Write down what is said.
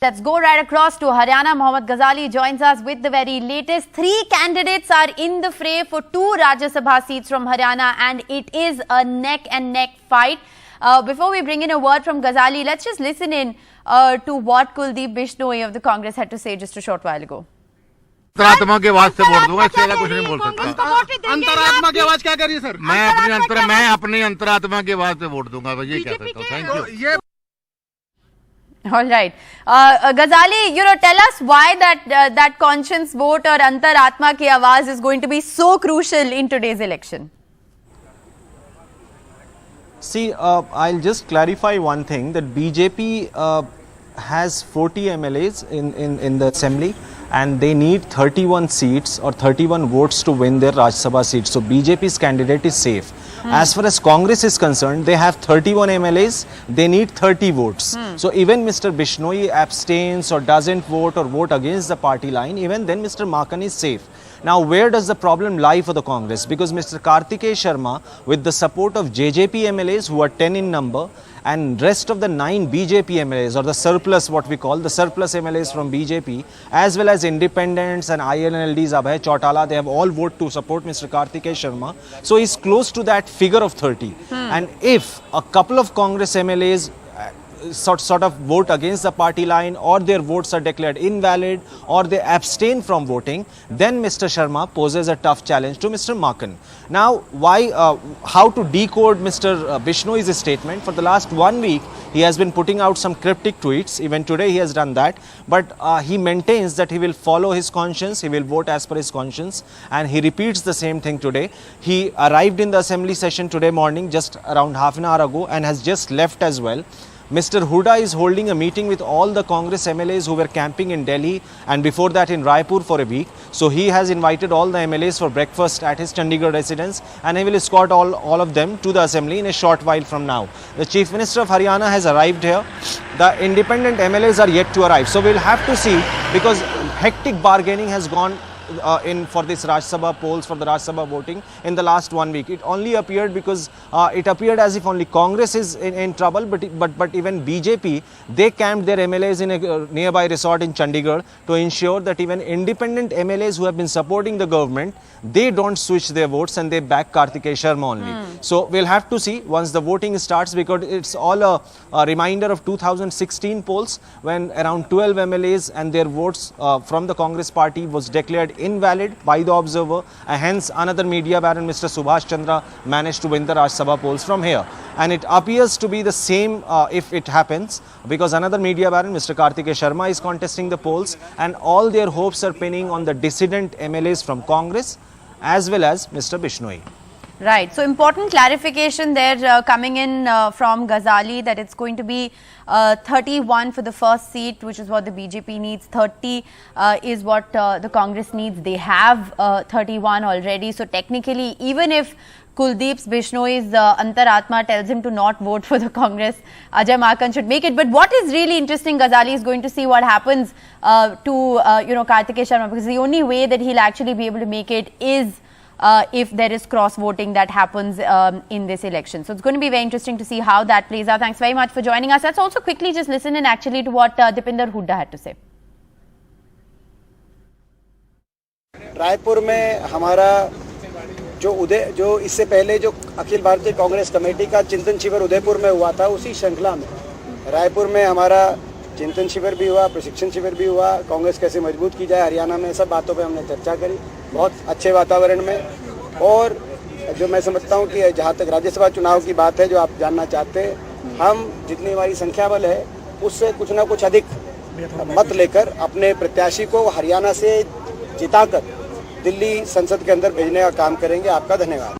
Let's go right across to Haryana. Mohammad Ghazali joins us with the very latest. 3 candidates are in the fray for 2 Rajya Sabha seats from Haryana, and it is a neck-and-neck fight. Before we bring in a word from Ghazali, let's just listen in to what Kuldeep Sharma of the Congress had to say just a short while ago. अंतरात्मा की आवाज से vote दूंगा, इससे कुछ नहीं बोल सकता। अंतरात्मा की आवाज क्या कर रही है सर? मैं अपनी अंतरात्मा की आवाज से वोट दूंगा, ये कह सकता हूँ। Thank you. All right, Ghazali, tell us why that conscience vote or Antaratma ki awaaz is going to be so crucial in today's election. See, I'll just clarify one thing, that BJP has 40 MLAs in the assembly, and they need 31 seats or 31 votes to win their Rajya Sabha seats. So BJP's candidate is safe. As far as Congress is concerned, they have 31 MLAs, they need 30 votes. So even Mr. Bishnoi abstains or doesn't vote or vote against the party line, even then Mr. Maken is safe. Now, where does the problem lie for the Congress? Because Mr. Kartikeya Sharma, with the support of JJP MLAs, who are 10 in number, and rest of the 9 BJP MLAs, or the surplus, what we call the surplus MLAs from BJP, as well as independents and INLDs, Abhay Chautala, they have all voted to support Mr. Kartikeya Sharma. So he's close to that figure of 30. And if a couple of Congress MLAs sort of vote against the party line, or their votes are declared invalid, or they abstain from voting, then Mr. Sharma poses a tough challenge to Mr. Maken. Now, how to decode Mr. Bishnoi's statement? For the last 1 week, he has been putting out some cryptic tweets. Even today he has done that, but he maintains that he will follow his conscience, he will vote as per his conscience, and he repeats the same thing today. He arrived in the assembly session today morning, just around half an hour ago, and has just left as well. Mr. Huda is holding a meeting with all the Congress MLAs who were camping in Delhi and before that in Raipur for a week. So he has invited all the MLAs for breakfast at his Chandigarh residence, and he will escort all of them to the assembly in a short while from now. The Chief Minister of Haryana has arrived here. The independent MLAs are yet to arrive. So we'll have to see, because hectic bargaining has gone for this Rajya Sabha polls, for the Rajya Sabha voting in the last 1 week. It only appeared because it appeared as if only Congress is in trouble, but even BJP, they camped their MLAs in a nearby resort in Chandigarh to ensure that even independent MLAs who have been supporting the government, they don't switch their votes and they back Kartikeya Sharma only. So we'll have to see once the voting starts, because it's all a reminder of 2016 polls, when around 12 MLAs and their votes from the Congress party was declared invalid by the observer, and hence another media baron, Mr. Subhash Chandra, managed to win the Rajya Sabha polls from here. And it appears to be the same if it happens, because another media baron, Mr. Kartikeya Sharma, is contesting the polls, and all their hopes are pinning on the dissident MLAs from Congress as well as Mr. Bishnoi. Right. So important clarification there coming in from Ghazali, that it's going to be 31 for the first seat, which is what the BJP needs. 30 is what the Congress needs. They have 31 already. So technically, even if Kuldeep Bishnoi's Antaratma tells him to not vote for the Congress, Ajay Maken should make it. But what is really interesting, Ghazali, is going to see what happens to Kartikeya Sharma, because the only way that he'll actually be able to make it is if there is cross-voting that happens in this election. So it's going to be very interesting to see how that plays out. Thanks very much for joining us. Let's also quickly just listen in actually to what Dipinder Hooda had to say. Raipur में हमारा जो इससे पहले जो Akhil Bharatiya Congress committee का चिंतन शिविर उदयपुर में हुआ था, उसी श्रृंखला में रायपुर में हमारा चिंतन शिविर भी हुआ, प्रशिक्षण शिविर भी हुआ। कांग्रेस कैसे मजबूत की जाए हरियाणा में, सब बातों पे हमने चर्चा करी बहुत अच्छे वातावरण में। और जो मैं समझता हूँ कि जहाँ तक राज्यसभा चुनाव की बात है, जो आप जानना चाहते हैं, हम जितनी हमारी संख्या बल है उससे कुछ ना कुछ अधिक मत लेकर अपने प्रत्याशी को हरियाणा से जिताकर दिल्ली संसद के अंदर भेजने का काम करेंगे। आपका धन्यवाद।